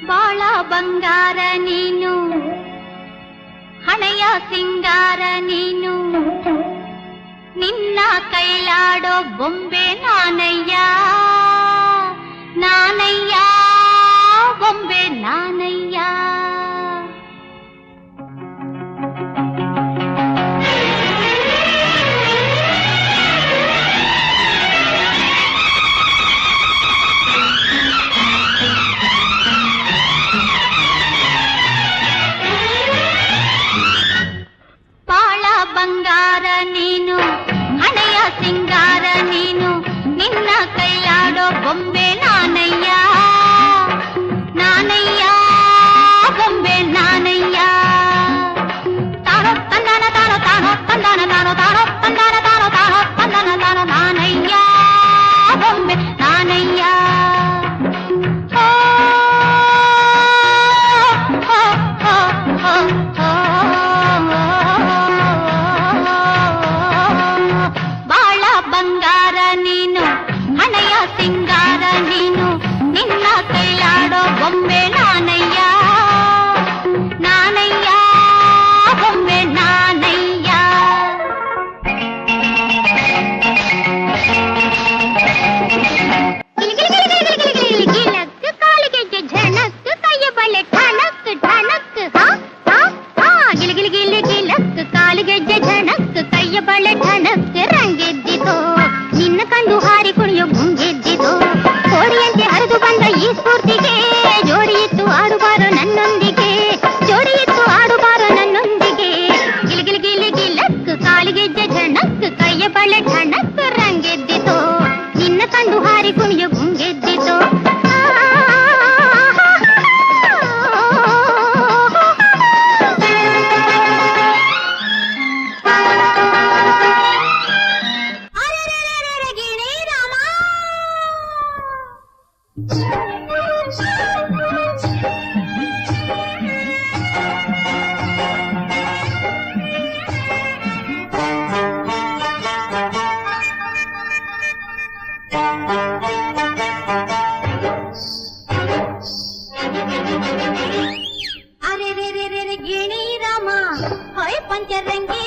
ಬಾಳ ಬಂಗಾರ ನೀನು, ಹಣೆಯ ಸಿಂಗಾರ ನೀನು, ನಿನ್ನ ಕೈಲಾಡೋ ಬೊಂಬೆ ನಾನಯ್ಯ, ನಾನಯ್ಯ ಬೊಂಬೆ ನಾನಯ್ಯ. ಬಂಗಾರ ನೀನು, ಹಣೆಯ ಸಿಂಗಾರ ನೀನು, ನಿನ್ನ ಕೈಲಾಡೋ ಬೊಂಬೆ ನಾನಯ್ಯ, ನಾನಯ್ಯ ಬೊಂಬೆ ನಾನಯ್ಯ. ತಾನೋ ತಂದಾನ ತಾನೋ ತಾನೋ ತಂದಾನ ತಾನೋ ತಾನೋ ತಂದಾನ ತಾನೋ ತಾನೋ ತಂದಾನ ತಾನೋ ನಾನಯ್ಯ ಬೊಂಬೆ ನಾನಯ್ಯ. ಬಂಗಾರ ನೀನು, ಹಣೆಯ ಸಿಂಗಾರ ನೀನು, ನಿನ್ನ ಕೈಲಾಡೋ ಬೊಂಬೆ ನಾನಯ್ಯ, ನಾನಯ್ಯ ಬೊಂಬೆ ನಾನಯ್ಯ. ಗಿಲಕ್ ಕಾಲಿಗೆ ಝಣಕ್, ಕೈಯ ಬಳೆ ಠಣಕ್ ಠಣಕ್, ಗಿಲಿ ಗಿಲಿ ಗಿಲಕ್ ಕಾಲಿಗೆ ಝಣಕ್, ಕೈಯ ಬಳೆ ಠಣಕ್, ರಂಗೆದ್ದಿತೋ ನಿನ್ನ ಕಂಡು ಹಾರಿ ಕುಣಿಯೋ ಗುಂಗೆದ್ದಿತೋ. ಕೋಡಿಯಂತೆ ಹರಿದು ಬಂದ ಈ ಸ್ಫೂರ್ತಿಗೆ ಜೋಡಿಯಿತ್ತು ಆಡುಬಾರೋ ನನ್ನೊಂದಿಗೆ, ಜೋಡಿಯಿತ್ತು ಆಡುಬಾರೋ ನನ್ನೊಂದಿಗೆ. ಗಿಲಿ ಗಿಲಿ ಗಿಲಿ ಗಿಲಕ್ ಕಾಲಿಗೆಜ್ಜೆ ಝಣಕ್, ಕೈಯ ಬಳೆ ಠಣಕ್, ರಂಗೆದ್ದಿತೋ ನಿನ್ನ ಕಂಡು ಹಾರಿ ಕುಣಿಯೋ ಗುಂಗೆದ್ದಿತೋ. ಅರೆ ರೇ ರೇ ರೇ ಗಿಣಿ ರಾಮ, ಹೊಯ್ ಪಂಚರಂಗಿ